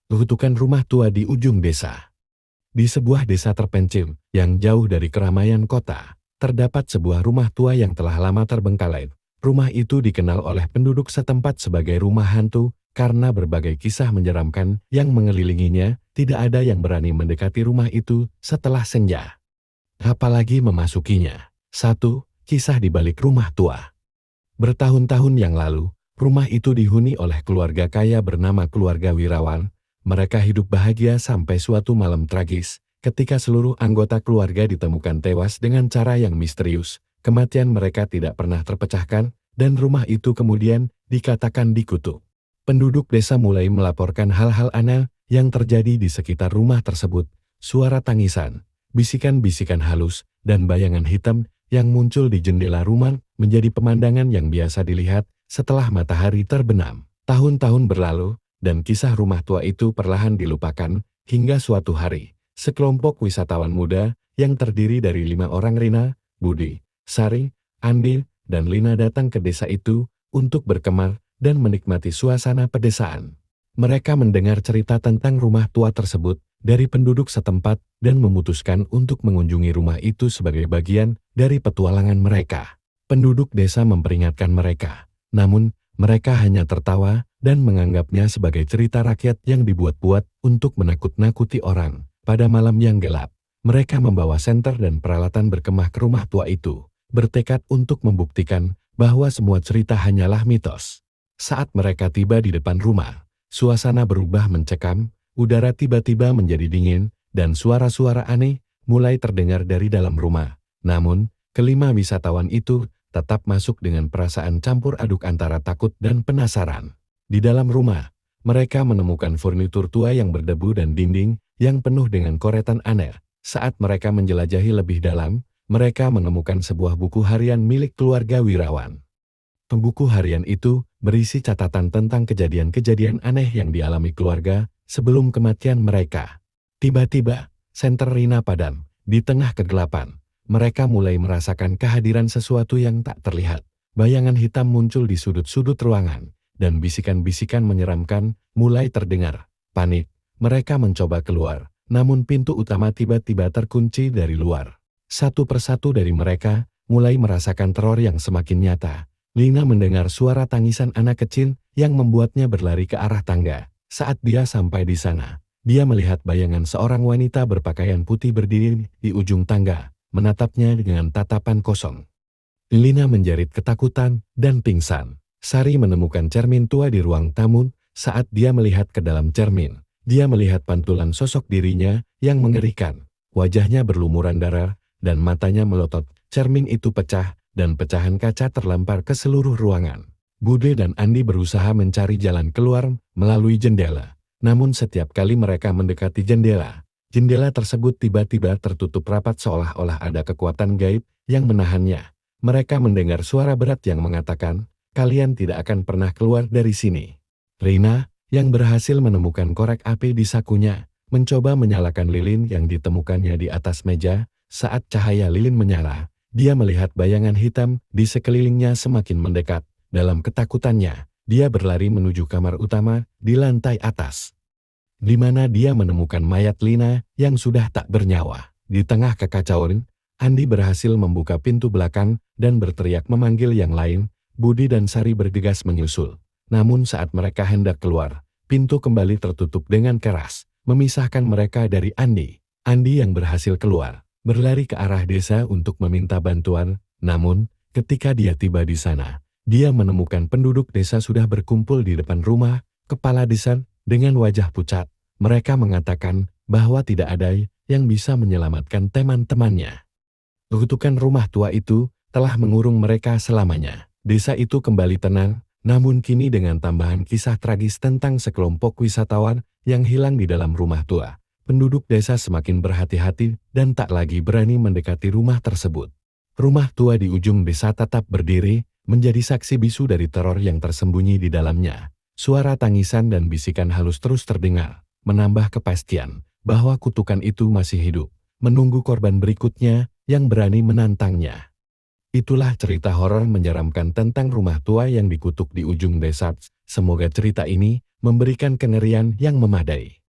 Kutukan rumah tua di ujung desa. Di sebuah desa terpencil yang jauh dari keramaian kota, terdapat sebuah rumah tua yang telah lama terbengkalai. Rumah itu dikenal oleh penduduk setempat sebagai rumah hantu karena berbagai kisah menyeramkan yang mengelilinginya. Tidak ada yang berani mendekati rumah itu setelah senja, apalagi memasukinya. 1. Kisah di balik rumah tua. Bertahun-tahun yang lalu, rumah itu dihuni oleh keluarga kaya bernama keluarga Wirawan. Mereka hidup bahagia sampai suatu malam tragis, ketika seluruh anggota keluarga ditemukan tewas dengan cara yang misterius. Kematian mereka tidak pernah terpecahkan, dan rumah itu kemudian dikatakan dikutuk. Penduduk desa mulai melaporkan hal-hal aneh yang terjadi di sekitar rumah tersebut. Suara tangisan, bisikan-bisikan halus, dan bayangan hitam yang muncul di jendela rumah menjadi pemandangan yang biasa dilihat setelah matahari terbenam. Tahun-tahun berlalu, dan kisah rumah tua itu perlahan dilupakan, hingga suatu hari, sekelompok wisatawan muda yang terdiri dari 5 orang, Rina, Budi, Sari, Andi, dan Lina datang ke desa itu untuk berkemah dan menikmati suasana pedesaan. Mereka mendengar cerita tentang rumah tua tersebut dari penduduk setempat dan memutuskan untuk mengunjungi rumah itu sebagai bagian dari petualangan mereka. Penduduk desa memperingatkan mereka, namun mereka hanya tertawa dan menganggapnya sebagai cerita rakyat yang dibuat-buat untuk menakut-nakuti orang. Pada malam yang gelap, mereka membawa senter dan peralatan berkemah ke rumah tua itu, bertekad untuk membuktikan bahwa semua cerita hanyalah mitos. Saat mereka tiba di depan rumah, suasana berubah mencekam, udara tiba-tiba menjadi dingin, dan suara-suara aneh mulai terdengar dari dalam rumah. Namun, kelima wisatawan itu tetap masuk dengan perasaan campur aduk antara takut dan penasaran. Di dalam rumah, mereka menemukan furnitur tua yang berdebu dan dinding yang penuh dengan coretan aneh. Saat mereka menjelajahi lebih dalam, mereka menemukan sebuah buku harian milik keluarga Wirawan. Buku harian itu berisi catatan tentang kejadian-kejadian aneh yang dialami keluarga sebelum kematian mereka. Tiba-tiba, senter Rina padam. Di tengah kegelapan, mereka mulai merasakan kehadiran sesuatu yang tak terlihat. Bayangan hitam muncul di sudut-sudut ruangan, dan bisikan-bisikan menyeramkan mulai terdengar. Panik, mereka mencoba keluar, namun pintu utama tiba-tiba terkunci dari luar. Satu persatu dari mereka mulai merasakan teror yang semakin nyata. Lina mendengar suara tangisan anak kecil yang membuatnya berlari ke arah tangga. Saat dia sampai di sana, dia melihat bayangan seorang wanita berpakaian putih berdiri di ujung tangga, menatapnya dengan tatapan kosong. Lina menjerit ketakutan dan pingsan. Sari menemukan cermin tua di ruang tamu. Saat dia melihat ke dalam cermin, dia melihat pantulan sosok dirinya yang mengerikan. Wajahnya berlumuran darah, dan matanya melotot. Cermin itu pecah, dan pecahan kaca terlempar ke seluruh ruangan. Bude dan Andi berusaha mencari jalan keluar melalui jendela. Namun setiap kali mereka mendekati jendela, jendela tersebut tiba-tiba tertutup rapat seolah-olah ada kekuatan gaib yang menahannya. Mereka mendengar suara berat yang mengatakan, "Kalian tidak akan pernah keluar dari sini." Rina, yang berhasil menemukan korek api di sakunya, mencoba menyalakan lilin yang ditemukannya di atas meja. Saat cahaya lilin menyala, dia melihat bayangan hitam di sekelilingnya semakin mendekat. Dalam ketakutannya, dia berlari menuju kamar utama di lantai atas, di mana dia menemukan mayat Lina yang sudah tak bernyawa. Di tengah kekacauan, Andi berhasil membuka pintu belakang dan berteriak memanggil yang lain. Budi dan Sari bergegas menyusul. Namun saat mereka hendak keluar, pintu kembali tertutup dengan keras, memisahkan mereka dari Andi. Andi yang berhasil keluar, berlari ke arah desa untuk meminta bantuan. Namun, ketika dia tiba di sana, dia menemukan penduduk desa sudah berkumpul di depan rumah kepala desa dengan wajah pucat. Mereka mengatakan bahwa tidak ada yang bisa menyelamatkan teman-temannya. Kutukan rumah tua itu telah mengurung mereka selamanya. Desa itu kembali tenang, namun kini dengan tambahan kisah tragis tentang sekelompok wisatawan yang hilang di dalam rumah tua. Penduduk desa semakin berhati-hati dan tak lagi berani mendekati rumah tersebut. Rumah tua di ujung desa tetap berdiri, menjadi saksi bisu dari teror yang tersembunyi di dalamnya. Suara tangisan dan bisikan halus terus terdengar, menambah kepastian bahwa kutukan itu masih hidup, menunggu korban berikutnya yang berani menantangnya. Itulah cerita horor menyeramkan tentang rumah tua yang dikutuk di ujung desa. Semoga cerita ini memberikan kengerian yang memadai.